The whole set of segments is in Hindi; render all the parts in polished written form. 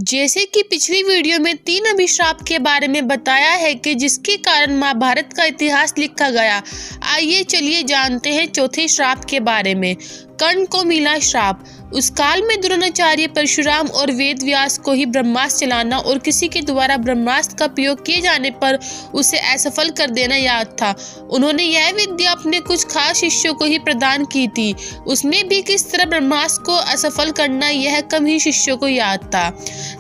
जैसे कि पिछली वीडियो में 3 अभिशाप के बारे में बताया है कि जिसके कारण महाभारत का इतिहास लिखा गया। आइए चलिए जानते हैं चौथे श्राप के बारे में। कर्ण को मिला श्राप। उस काल में द्रोणाचार्य परशुराम और वेद व्यास को ही ब्रह्मास्त्र चलाना और किसी के द्वारा ब्रह्मास्त्र का प्रयोग किए जाने पर उसे असफल कर देना याद था। उन्होंने यह विद्या अपने कुछ खास शिष्यों को ही प्रदान की थी। उसमें भी किस तरह ब्रह्मास्त्र को असफल करना यह कम ही शिष्यों को याद था।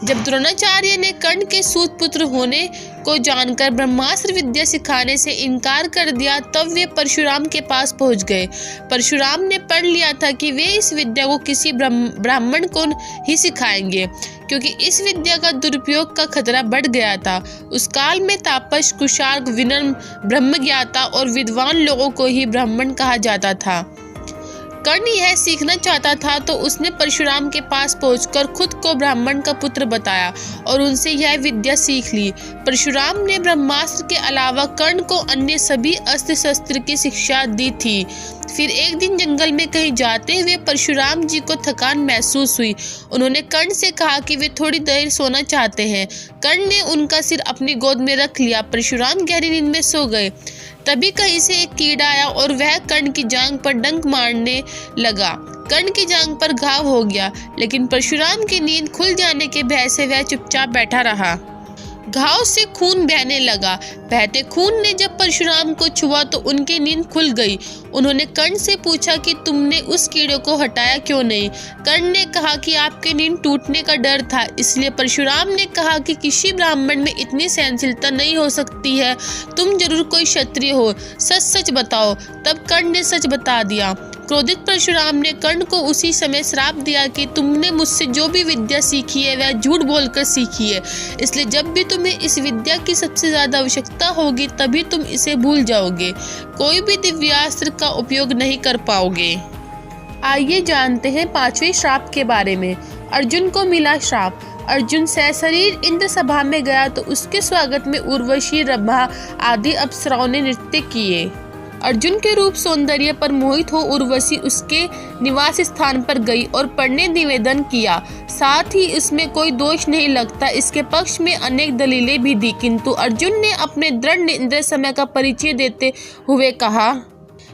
जब द्रोणाचार्य ने कर्ण के सूत पुत्र होने को जानकर ब्रह्मास्त्र विद्या सिखाने से इनकार कर दिया, तब वे परशुराम के पास पहुंच गए। परशुराम ने पढ़ लिया था कि वे इस विद्या को किसी ब्राह्मण को ही सिखाएंगे, क्योंकि इस विद्या का दुरुपयोग का खतरा बढ़ गया था। उस काल में तापस, कुशाग्र, विनम्र, ब्रह्मज्ञाता और विद्वान लोगों को ही ब्राह्मण कहा जाता था। कर्ण यह सीखना चाहता था तो उसने परशुराम के पास पहुंचकर खुद को ब्राह्मण का पुत्र बताया और उनसे यह विद्या सीख ली। परशुराम ने ब्रह्मास्त्र के अलावा कर्ण को अन्य सभी अस्त्र शस्त्र की शिक्षा दी थी। फिर एक दिन जंगल में कहीं जाते हुए परशुराम जी को थकान महसूस हुई। उन्होंने कर्ण से कहा कि वे थोड़ी देर सोना चाहते हैं। कर्ण ने उनका सिर अपनी गोद में रख लिया। परशुराम गहरी नींद में सो गए। तभी कहीं से एक कीड़ा आया और वह कर्ण की जांघ पर डंक मारने लगा। कर्ण की जांघ पर घाव हो गया, लेकिन परशुराम की नींद खुल जाने के भय से वह चुपचाप बैठा रहा। घाव से खून बहने लगा। बहते खून ने जब परशुराम को छुआ तो उनकी नींद खुल गई। उन्होंने कर्ण से पूछा कि तुमने उस कीड़े को हटाया क्यों नहीं। कर्ण ने कहा कि आपके नींद टूटने का डर था, इसलिए। परशुराम ने कहा कि किसी ब्राह्मण में इतनी सहनशीलता नहीं हो सकती है, तुम जरूर कोई क्षत्रिय हो, सच सच बताओ। तब कर्ण ने सच बता दिया। क्रोधित परशुराम ने कर्ण को उसी समय श्राप दिया कि तुमने मुझसे जो भी विद्या सीखी है वह झूठ बोलकर सीखी है, इसलिए जब भी तुम्हें इस विद्या की सबसे ज्यादा आवश्यकता होगी तभी तुम इसे भूल जाओगे, कोई भी दिव्यास्त्र का उपयोग नहीं कर पाओगे। आइए जानते हैं 5वें श्राप के बारे में। अर्जुन को मिला श्राप। अर्जुन सशरीर इंद्र सभा में गया तो उसके स्वागत में उर्वशी, रंभा आदि अप्सराओं ने नृत्य किए। अर्जुन के रूप सौंदर्य पर मोहित हो उर्वशी उसके निवास स्थान पर गई और पढ़ने निवेदन किया। साथ ही इसमें कोई दोष नहीं लगता। इसके पक्ष में अनेक दलीलें भी दी, किंतु अर्जुन ने अपने दृढ़ निर्णय समय का परिचय देते हुए कहा,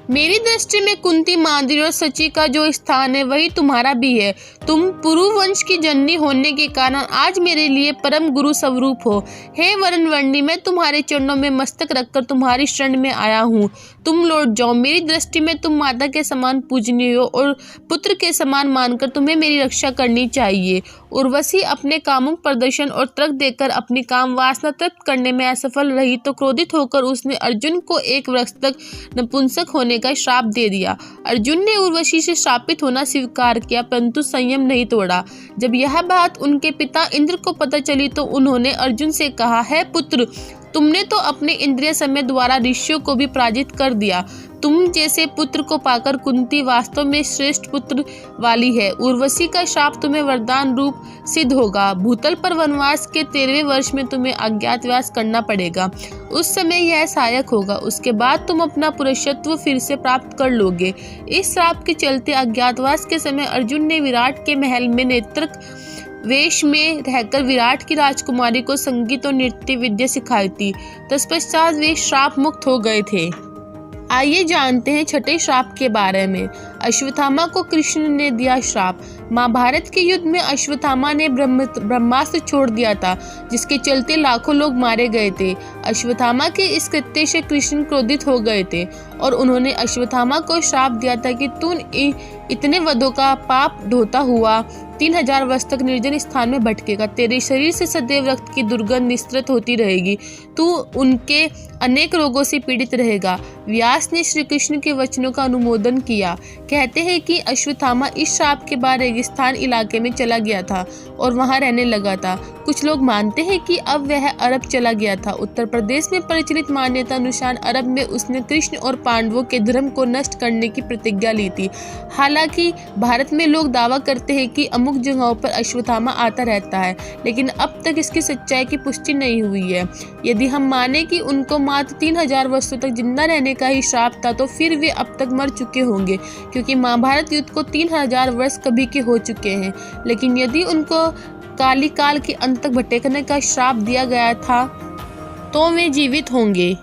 मेरी दृष्टि में कुंती, माद्री और सची का जो स्थान है वही तुम्हारा भी है। तुम पुरु वंश की जननी होने के कारण आज मेरे लिए परम गुरु स्वरूप हो। हे वरण वर्णी, मैं तुम्हारे चरणों में मस्तक रखकर तुम्हारी शरण में आया हूँ। तुम लौट जाओ। मेरी दृष्टि में तुम माता के समान पूजनीय हो और पुत्र के समान मानकर तुम्हें मेरी रक्षा करनी चाहिए। उर्वशी अपने कामुक प्रदर्शन और तर्क देकर अपनी काम वासना तृप्त करने में असफल रही तो क्रोधित होकर उसने अर्जुन को एक वर्ष तक नपुंसक होने का श्राप दे दिया। अर्जुन ने उर्वशी से श्रापित होना स्वीकार किया, परंतु संयम नहीं तोड़ा। जब यह बात उनके पिता इंद्र को पता चली तो उन्होंने अर्जुन से कहा, है पुत्र, तुमने तो अपने इंद्रिय समय द्वारा ऋषियों को भी पराजित कर दिया। तुम जैसे पुत्र को पाकर कुंती वास्तव में श्रेष्ठ पुत्र वाली है। उर्वशी का श्राप तुम्हें वरदान रूप सिद्ध होगा। भूतल पर वनवास के 13वें वर्ष में तुम्हें अज्ञातवास करना पड़ेगा। उस समय यह सहायक होगा। उसके बाद तुम अपना पुरुषत्व फिर से प्राप्त कर लोगे। इस श्राप के चलते अज्ञातवास के समय अर्जुन ने विराट के महल में नेत्रक वेश में रहकर विराट की राजकुमारी को संगीत और नृत्य विद्या सिखाई थी। तत्पश्चात वे श्राप मुक्त हो गए थे। आइए जानते हैं 6ठे श्राप के बारे में। अश्वत्थामा को कृष्ण ने दिया श्राप। महाभारत के युद्ध में अश्वत्थामा ने ब्रह्मास्त्र छोड़ दिया था, जिसके चलते लाखों लोग मारे गए थे। अश्वत्थामा के इस कृत्य से कृष्ण क्रोधित हो गए थे और उन्होंने अश्वत्थामा को श्राप दिया था कि तू इतने वधों का पाप ढोता हुआ 3000 वर्ष तक निर्जन स्थान में भटकेगा। तेरे शरीर से सदैव रक्त की दुर्गंध निस्तृत होती रहेगी। तू उनके अनेक रोगों से पीड़ित रहेगा। व्यास ने श्री कृष्ण के वचनों का अनुमोदन किया। कहते हैं कि अश्वत्थामा इस श्राप के बाद रेगिस्तान इलाके में चला गया था और वहां रहने लगा था। कुछ लोग मानते हैं कि अब वह अरब चला गया था। उत्तर प्रदेश में प्रचलित मान्यता अनुसार अरब में उसने कृष्ण और पांडवों के धर्म को नष्ट करने की प्रतिज्ञा ली थी। हालांकि भारत में लोग दावा करते हैं कि अमुक जगहों पर अश्वत्थामा आता रहता है, लेकिन अब तक इसकी सच्चाई की पुष्टि नहीं हुई है। यदि हम माने कि उनको मात्र 3000 वर्षों तक जिंदा रहने का ही श्राप था तो फिर वे अब तक मर चुके होंगे, क्योंकि महाभारत युद्ध को 3000 वर्ष कभी के हो चुके हैं। लेकिन यदि उनको काली काल के अंत तक भटकने का श्राप दिया गया था तो वे जीवित होंगे।